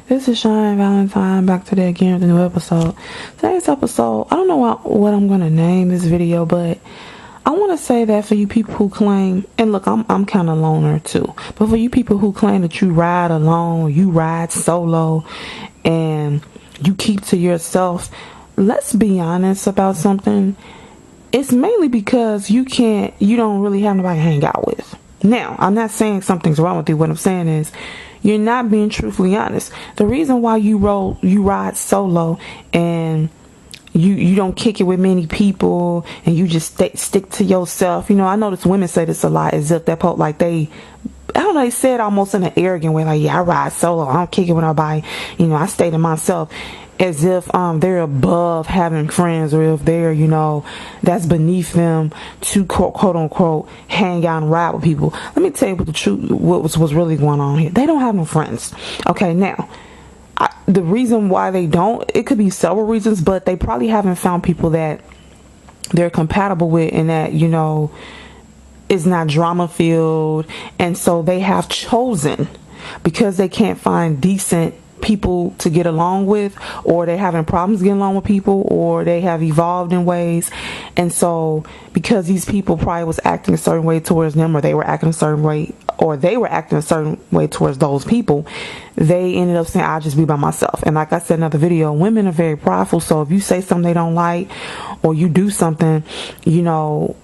This is Shine Valentine back today again with a new episode. Today's episode, I don't know what I'm going to name this video, but I want to say that for you people who claim, and look, I'm kind of loner too, but for you people who claim that you ride alone, you ride solo, and you keep to yourself, let's be honest about something. It's mainly because you don't really have nobody to hang out with. Now, I'm not saying something's wrong with you. What I'm saying is you're not being truthfully honest. The reason why you ride solo and you don't kick it with many people and you just stick to yourself. You know, I notice women say this a lot as if they're like I don't know, they say it almost in an arrogant way, like, yeah, I ride solo, I don't kick it with nobody, you know, I stay to myself, as if they're above having friends, or if they're, you know, that's beneath them to quote unquote hang out and ride with people. Let me tell you what the truth, what's really going on here. They don't have no friends. Okay, now the reason why they don't, it could be several reasons, but they probably haven't found people that they're compatible with and that, you know, is not drama filled. And so they have chosen, because they can't find decent people to get along with, or they're having problems getting along with people, or they have evolved in ways, and so because these people probably was acting a certain way towards them, or they were acting a certain way towards those people, they ended up saying, I'll just be by myself. And like I said in another video, women are very prideful, so if you say something they don't like, or you do something, you know,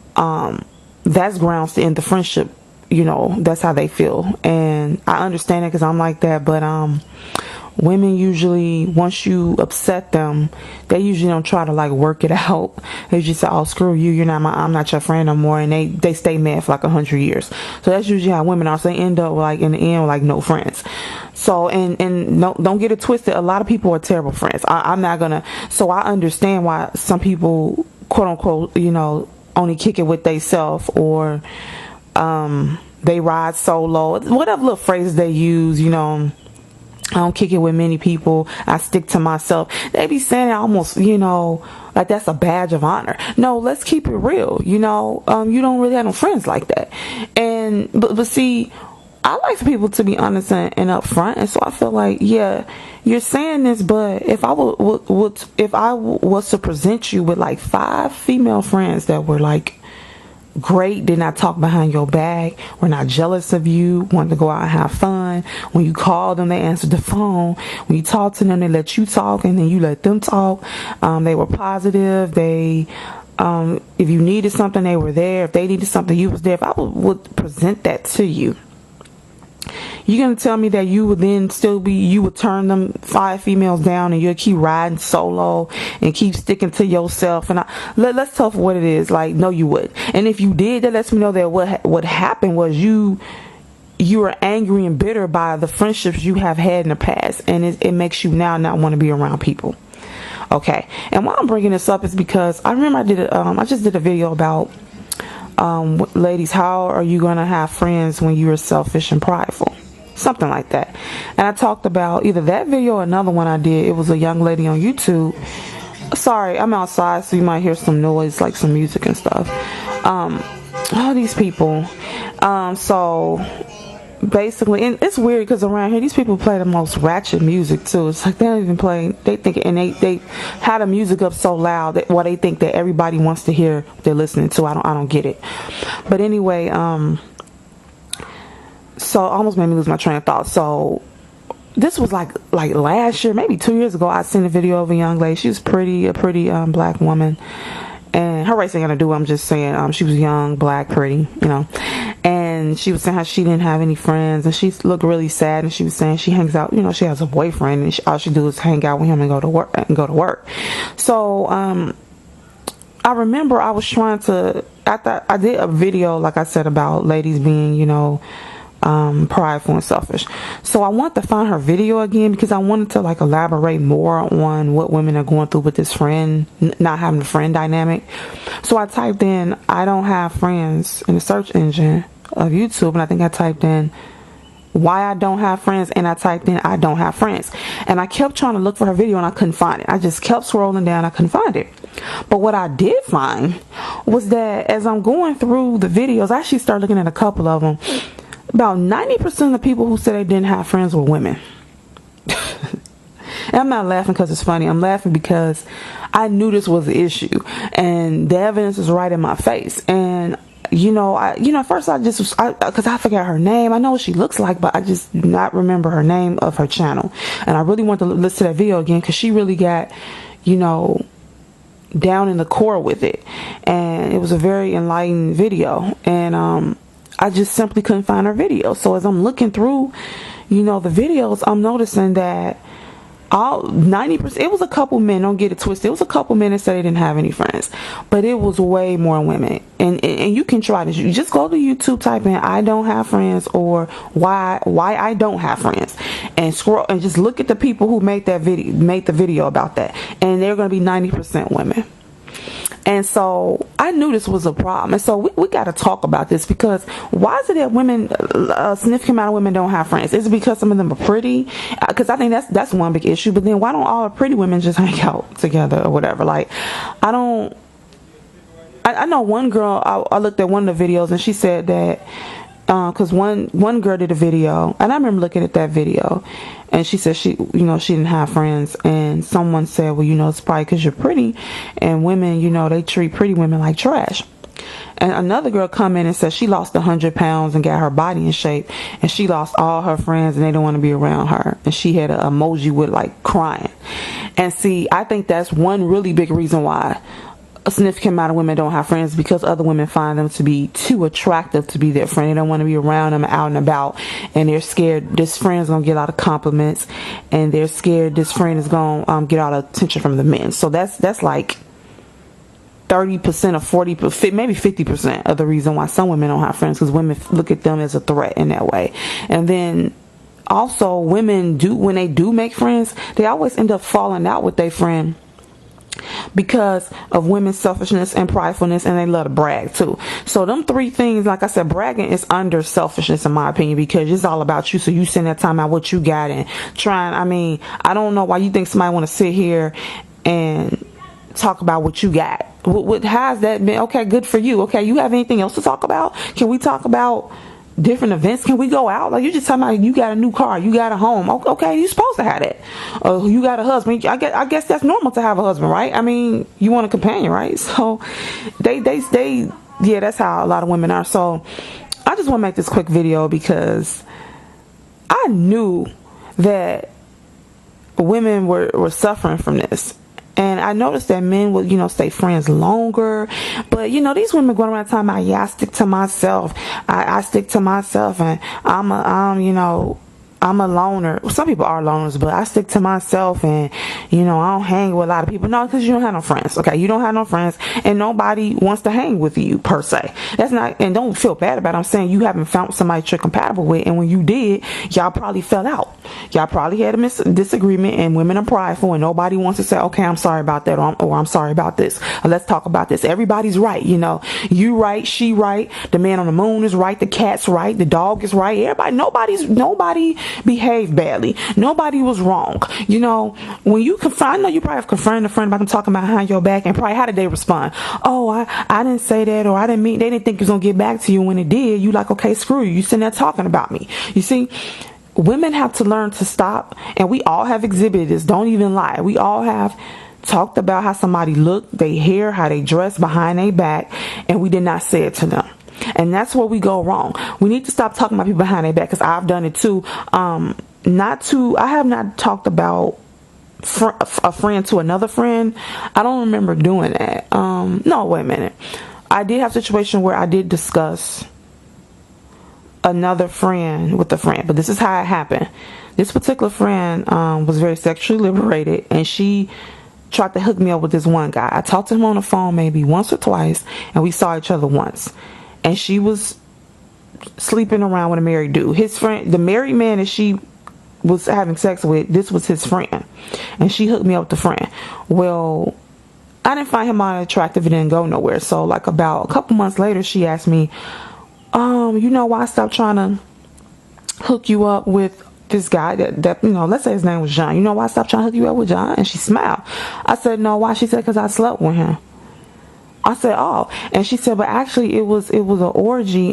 that's grounds to end the friendship. You know, that's how they feel, and I understand it because I'm like that. But women usually, once you upset them, they usually don't try to like work it out. They just say, oh, screw you, I'm not your friend no more, and they stay mad for like 100 years. So that's usually how women are. So they end up like in the end like no friends. So and no, don't get it twisted, a lot of people are terrible friends. I'm not gonna, so I understand why some people quote unquote, you know, only kick it with they self, or they ride solo, whatever little phrases they use, you know. I don't kick it with many people, I stick to myself. They be saying it almost, you know, like that's a badge of honor. No, let's keep it real. You know, you don't really have no friends like that. And but see, I like for people to be honest and upfront, and so I feel like, yeah, you're saying this, but if I was to present you with like 5 female friends that were like great, did not talk behind your back, were not jealous of you, wanted to go out and have fun, when you called them they answered the phone, when you talked to them they let you talk and then you let them talk, they were positive, they if you needed something they were there, if they needed something you was there, if I would present that to you, you're going to tell me that you would then you would turn them 5 females down and you'll keep riding solo and keep sticking to yourself? And let's tell for what it is. Like, no, you would. And if you did, that lets me know that what happened was you were angry and bitter by the friendships you have had in the past, and it makes you now not want to be around people. Okay. And why I'm bringing this up is because I remember I just did a video about ladies, how are you going to have friends when you are selfish and prideful? Something like that. And I talked about either that video or another one I did. It was a young lady on YouTube. Sorry, I'm outside, so you might hear some noise, like some music and stuff. All these people. So basically, and it's weird because around here these people play the most ratchet music too. It's like they don't even play, they think, and they had the music up so loud that they think that everybody wants to hear what they're listening to. I don't get it. But anyway, so almost made me lose my train of thought. So this was like last year, maybe 2 years ago, I seen a video of a young lady. She was a pretty black woman, and her race ain't gonna do it. I'm just saying, she was young, black, pretty, you know. And she was saying how she didn't have any friends, and she looked really sad. And she was saying she hangs out, you know, she has a boyfriend, and all she do is hang out with him and go to work. So I remember I was trying to. I did a video, like I said, about ladies being, you know, prideful and selfish. So I want to find her video again because I wanted to like elaborate more on what women are going through with this friend, not having a friend dynamic. So I typed in I don't have friends in the search engine of YouTube, and I think I typed in why I don't have friends, and I typed in I don't have friends, and I kept trying to look for her video and I couldn't find it. I just kept scrolling down, I couldn't find it. But what I did find was that as I'm going through the videos, I actually started looking at a couple of them. About 90% of the people who said they didn't have friends were women. And I'm not laughing because it's funny. I'm laughing because I knew this was an issue, and the evidence is right in my face. And at first because I forgot her name. I know what she looks like, but I just do not remember her name of her channel. And I really want to listen to that video again because she really got, down in the core with it. And it was a very enlightening video. And I just simply couldn't find her video. So as I'm looking through, the videos, I'm noticing that 90%, it was a couple men, don't get it twisted, it was a couple men that said they didn't have any friends, but it was way more women. And you can try this. You just go to YouTube, type in "I don't have friends" or why I don't have friends, and scroll and just look at the people who made the video about that, and they're going to be 90% women. And so I knew this was a problem. And so we got to talk about this, because why is it that women, a significant amount of women don't have friends? Is it because some of them are pretty? Because I think that's one big issue. But then why don't all the pretty women just hang out together or whatever? Like, I know one girl, I looked at one of the videos, and she said that because one girl did a video, and I remember looking at that video, and she said she didn't have friends, and someone said, well, it's probably because you're pretty, and women, they treat pretty women like trash. And another girl come in and said she lost 100 pounds and got her body in shape, and she lost all her friends and they don't want to be around her, and she had an emoji with like crying. And see, I think that's one really big reason why a significant amount of women don't have friends, because other women find them to be too attractive to be their friend. They don't want to be around them out and about, and they're scared this friend's gonna get a lot of compliments, and they're scared this friend is gonna get all the attention from the men. So that's like 30% or 40%, maybe 50% of the reason why some women don't have friends, because women look at them as a threat in that way. And then also, women when they do make friends, they always end up falling out with their friend because of women's selfishness and pridefulness, and they love to brag too. So them three things, like I said, bragging is under selfishness in my opinion, because it's all about you. So you spend that time out what you got and trying. I don't know why you think somebody want to sit here and talk about what you got. What has that been? Okay, good for you. Okay, you have anything else to talk about? Can we talk about different events? Can we go out? Like, you just talking about you got a new car, you got a home. Okay, you supposed to have that. You got a husband. I guess that's normal to have a husband, right? You want a companion, right? So they yeah, that's how a lot of women are. So I just want to make this quick video because I knew that women were suffering from this. And I noticed that men would, stay friends longer. But, these women going around talking about, I stick to myself. I stick to myself, and I'm a loner. Some people are loners, but I stick to myself, and I don't hang with a lot of people. No, because you don't have no friends. Okay, you don't have no friends, and nobody wants to hang with you per se. That's not, and don't feel bad about it. I'm saying you haven't found somebody that you're compatible with, and when you did, y'all probably fell out. Y'all probably had a disagreement, and women are prideful, and nobody wants to say, okay, I'm sorry about that, or I'm sorry about this. Or let's talk about this. Everybody's right, you right, she right, the man on the moon is right, the cat's right, the dog is right. Nobody behaved badly. Nobody was wrong. When you confront, I know you probably have confronted a friend about them talking behind your back, and probably how did they respond? Oh, I didn't say that, or I didn't mean, they didn't think it was gonna get back to you. When it did, you like, okay, screw you. You sitting there talking about me. You see, women have to learn to stop, and we all have exhibited this. Don't even lie. We all have talked about how somebody looked, they hair, how they dress behind their back, and we did not say it to them. And that's where we go wrong. We need to stop talking about people behind their back, because I've done it too. I have not talked about a friend to another friend. I don't remember doing that. No, wait a minute. I did have a situation where I did discuss another friend with a friend, but this is how it happened. This particular friend was very sexually liberated, and she tried to hook me up with this one guy. I talked to him on the phone maybe once or twice, and we saw each other once. And she was sleeping around with a married dude. His friend, the married man that she was having sex with, this was his friend. And she hooked me up with the friend. Well, I didn't find him unattractive. It didn't go nowhere. So like about a couple months later, she asked me, you know why I stopped trying to hook you up with this guy that let's say his name was John. You know why I stopped trying to hook you up with John? And she smiled. I said, no, why? She said, because I slept with him. I said, oh. And she said, but actually it was an orgy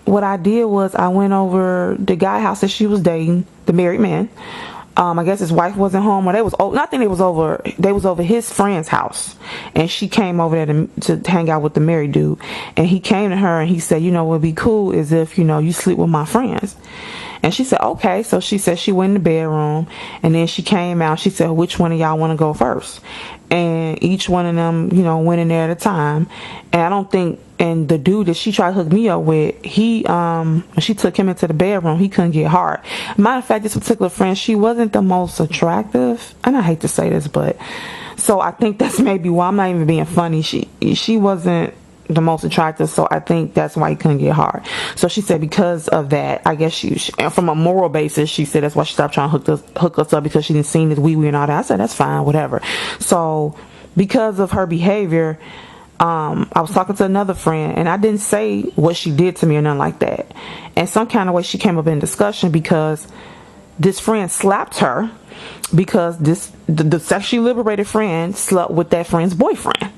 what I did was I went over the guy house that she was dating, the married man. I guess his wife wasn't home, or they was over. I think they was over his friend's house, and she came over there to hang out with the married dude. And he came to her and he said, what would be cool is if you sleep with my friends. And she said, okay. So she said she went in the bedroom, and then she came out. She said, which one of y'all want to go first? And each one of them, went in there at a time. And I don't think, and the dude that she tried to hook me up with, when she took him into the bedroom, he couldn't get hard. Matter of fact, this particular friend, she wasn't the most attractive. And I hate to say this, but so I think that's maybe why. I'm not even being funny. She wasn't the most attractive, so I think that's why he couldn't get hard. So she said because of that, I guess she from a moral basis, she said that's why she stopped trying to hook us up, because she didn't see his wee and all that. I said that's fine, whatever. So because of her behavior, I was talking to another friend, and I didn't say what she did to me or nothing like that. And some kind of way she came up in discussion because this friend slapped her because the sexually liberated friend slept with that friend's boyfriend.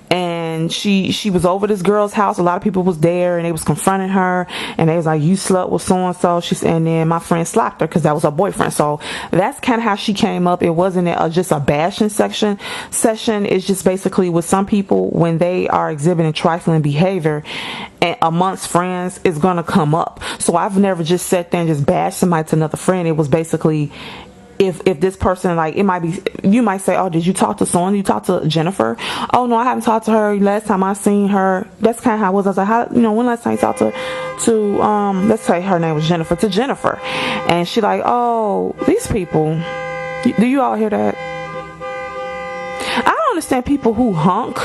And she was over this girl's house. A lot of people was there, and they was confronting her, and they was like, you slept with so and so. And then my friend slapped her because that was her boyfriend. So that's kind of how she came up. It wasn't just a bashing session. It's just basically with some people, when they are exhibiting trifling behavior and amongst friends, it's gonna come up. So I've never just sat there and just bashed somebody to another friend. It was basically, if this person, like, it might be, you might say, oh, did you talk to someone? Did you talk to Jennifer? Oh, no, I haven't talked to her. Last time I seen her, that's kind of how it was. I was like, how, when last time you talked to let's say her name was Jennifer, to Jennifer. And she like, oh, these people, do you all hear that? I don't understand people who honk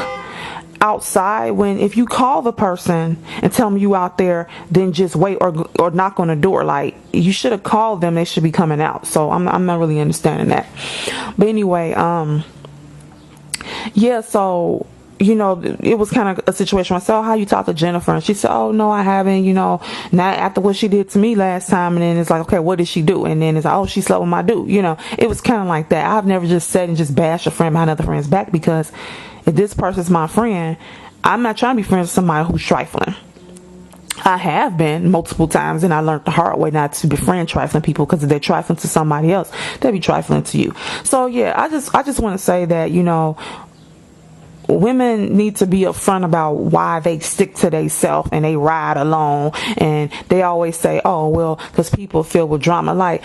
outside when, if you call the person and tell them you out there, then just wait or knock on the door. Like, you should have called them. They should be coming out. So I'm not really understanding that. But anyway, yeah, so it was kind of a situation where I said, oh, how you talk to Jennifer? And she said, oh, no, I haven't, not after what she did to me last time. And then it's like, okay, what did she do? And then it's like, oh, she slept with my dude. It was kind of like that. I've never just said and just bashed a friend behind another friend's back, because if this person's my friend, I'm not trying to be friends with somebody who's trifling. I have been multiple times, and I learned the hard way not to befriend trifling people, because if they're trifling to somebody else, they'll be trifling to you. So yeah, I just want to say that, women need to be upfront about why they stick to themselves and they ride alone. And they always say, oh, well, because people feel with drama. Like,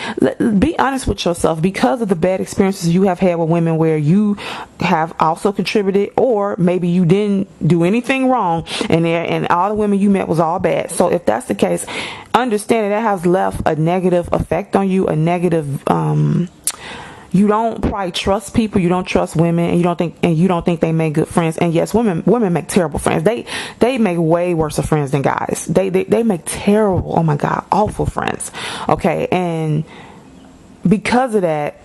be honest with yourself. Because of the bad experiences you have had with women where you have also contributed, or maybe you didn't do anything wrong, and all the women you met was all bad. So if that's the case, understand that has left a negative effect on you, a negative you don't probably trust people. You don't trust women, and you don't think they make good friends. And yes, women make terrible friends. They make way worse friends than guys. They make terrible, oh my God, awful friends. Okay, and because of that,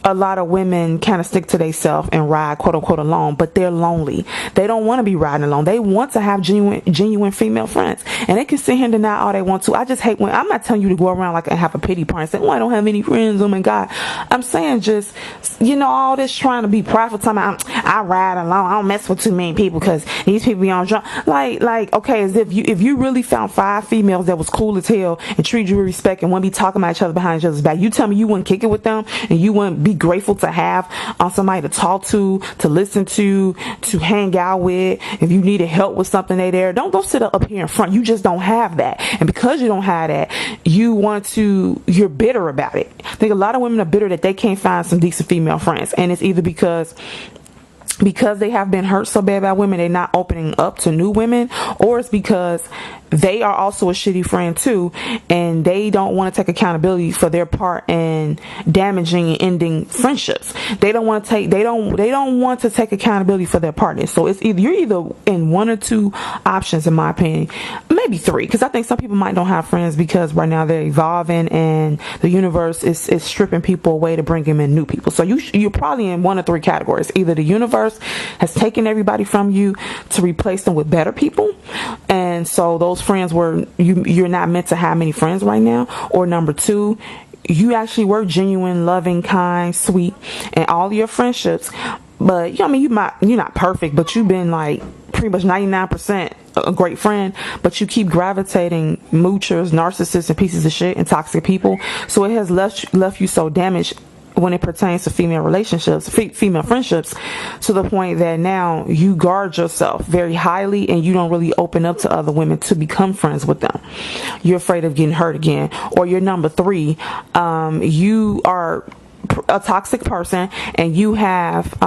a lot of women kind of stick to themselves and ride quote unquote alone, but they're lonely. They don't want to be riding alone. They want to have genuine female friends, and they can sit here and deny all they want to. I just hate when, I'm not telling you to go around like and have a pity party and say, oh, I don't have any friends, oh my God. I'm saying just, all this trying to be prideful, I ride alone, I don't mess with too many people because these people be on drunk. Like, okay, as if you really found 5 females that was cool as hell and treat you with respect and wouldn't be talking about each other behind each other's back, you tell me you wouldn't kick it with them, and you wouldn't be grateful to have somebody to talk to listen to hang out with. If you needed help with something, they there. Don't sit up here in front. You just don't have that. And because you don't have that, you're bitter about it. I think a lot of women are bitter that they can't find some decent female friends, and it's either because they have been hurt so bad by women, they're not opening up to new women, or it's because they are also a shitty friend too, and they don't want to take accountability for their part in damaging and ending friendships. They don't want to take accountability for their partners. So you're either in one or two options, in my opinion, maybe 3, because I think some people might don't have friends because right now they're evolving and the universe is stripping people away to bring in new people. So you're probably in 1 or 3 categories. Either the universe has taken everybody from you to replace them with better people, and so those friends were you're not meant to have many friends right now, or number 2, you actually were genuine, loving, kind, sweet, and all your friendships, but you're not perfect, but you've been like pretty much 99% a great friend, but you keep gravitating moochers, narcissists, and pieces of shit and toxic people. So it has left you so damaged when it pertains to female relationships, female friendships, to the point that now you guard yourself very highly and you don't really open up to other women to become friends with them. You're afraid of getting hurt again. Or you're number 3, you are a toxic person and you have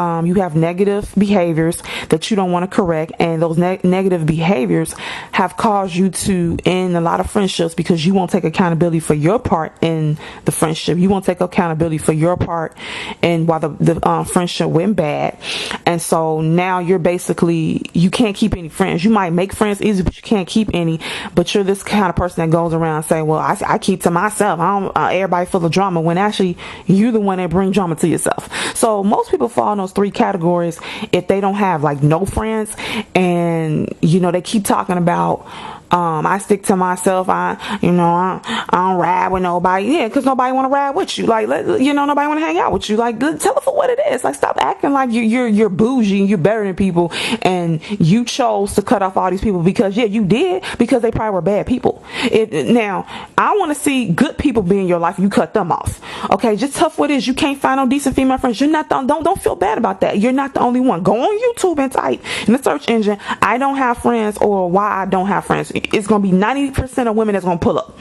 negative behaviors that you don't want to correct, and those negative behaviors have caused you to end a lot of friendships because you won't take accountability for your part in the friendship. You won't take accountability for your part and why the friendship went bad. And so now you can't keep any friends. You might make friends easy, but you can't keep any. But you're this kind of person that goes around saying, well, I keep to myself. Everybody full of drama, when actually you're the one that bring drama to yourself. So most people fall in those 3 categories if they don't have like no friends, and they keep talking about I stick to myself. I don't ride with nobody. Yeah, because nobody want to ride with you. Like, nobody want to hang out with you. Like, tell it for what it is. Like, stop acting like you're bougie and you're better than people, and you chose to cut off all these people because you did, because they probably were bad people. Now, I want to see good people be in your life. You cut them off. Okay, just tough what it is. You can't find no decent female friends. You're not don't feel bad about that. You're not the only one. Go on YouTube and type in the search engine, I don't have friends, or why I don't have friends. It's going to be 90% of women that's going to pull up.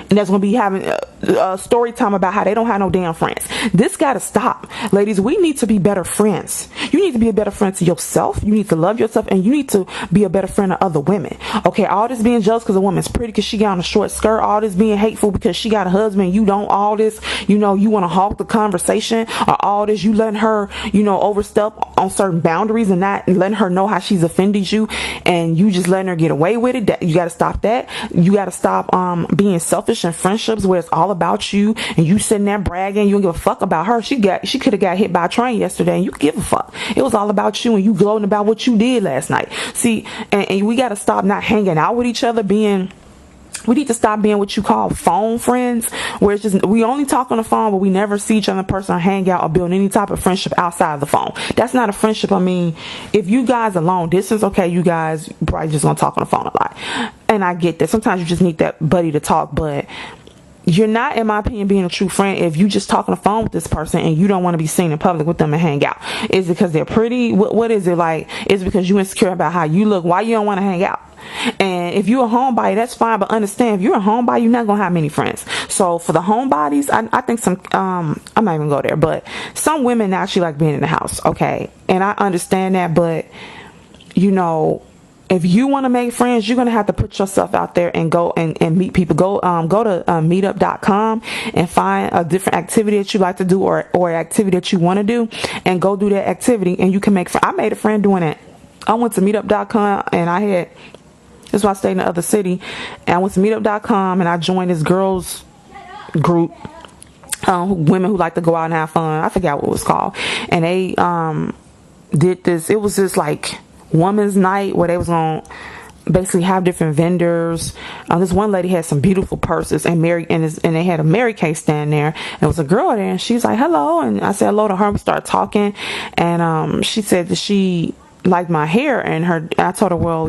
And that's going to be having a story time about how they don't have no damn friends. This got to stop. Ladies, we need to be better friends. You need to be a better friend to yourself. You need to love yourself, and you need to be a better friend to other women. Okay, all this being jealous because a woman's pretty because she got on a short skirt, all this being hateful because she got a husband, you don't, all this, you want to halt the conversation, or all this, you letting her, overstep on certain boundaries and not letting her know how she's offended you, and you just letting her get away with it. You got to stop that. You got to stop being selfish in friendships where it's all about you and you sitting there bragging. You don't give a fuck about her. She could have got hit by a train yesterday and you give a fuck. It was all about you and you gloating about what you did last night. See, and we got to stop not hanging out with each other, we need to stop being what you call phone friends, where it's just we only talk on the phone, but we never see each other in person or hang out or build any type of friendship outside of the phone. That's not a friendship. I mean, if you guys are long distance, okay, you guys probably just gonna talk on the phone a lot. And I get that. Sometimes you just need that buddy to talk, but you're not, in my opinion, being a true friend if you just talk on the phone with this person and you don't want to be seen in public with them and hang out. Is it because they're pretty? What is it like? Is it because you're insecure about how you look? Why you don't want to hang out? And if you're a homebody, that's fine, but understand, if you're a homebody, you're not gonna have many friends. So for the homebodies, I think some I'm not even gonna go there, but some women actually like being in the house, okay? And I understand that, but if you want to make friends, you're going to have to put yourself out there and go and meet people. Go to meetup.com and find a different activity that you like to do, or activity that you want to do, and go do that activity, and you can make friends. I made a friend doing it. I went to meetup.com and this is why I stayed in the other city, and I went to meetup.com and I joined this girls group, women who like to go out and have fun. I forgot what it was called. And they did this. It was just like women's night where they was gonna basically have different vendors. This one lady had some beautiful purses and they had a Mary Kay stand there. And there was a girl there, and she's like, hello. And I said hello to her and we started talking. And she said that she liked my hair, and I told her, well,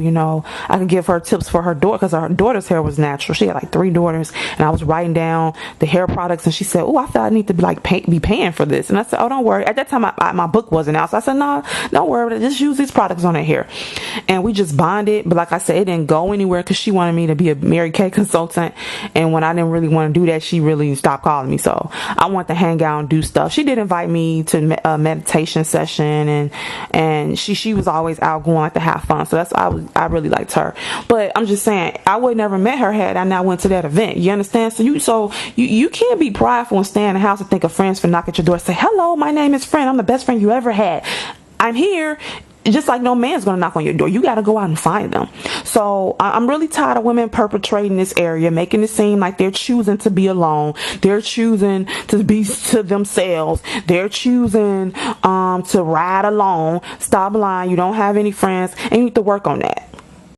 I could give her tips for her daughter, because her daughter's hair was natural. She had like 3 daughters, and I was writing down the hair products, and she said, oh, I feel I need to be paying for this. And I said, oh, don't worry. At that time my book wasn't out, so I said, no, don't worry, just use these products on her hair. And we just bonded, but like I said, it didn't go anywhere because she wanted me to be a Mary Kay consultant, and when I didn't really want to do that, she really stopped calling me. So I wanted to hang out and do stuff. She did invite me to a meditation session, and she was always outgoing, like to have fun. So I really liked her. But I'm just saying, I would never met her had I not went to that event. You understand? So you can't be prideful and stay in the house and think of friends for knock at your door and say, hello, my name is Friend. I'm the best friend you ever had. I'm here. Just like no man's gonna knock on your door. You gotta go out and find them. So I'm really tired of women perpetrating this area, making it seem like they're choosing to be alone. They're choosing to be to themselves. They're choosing to ride alone. Stop lying. You don't have any friends, and you need to work on that.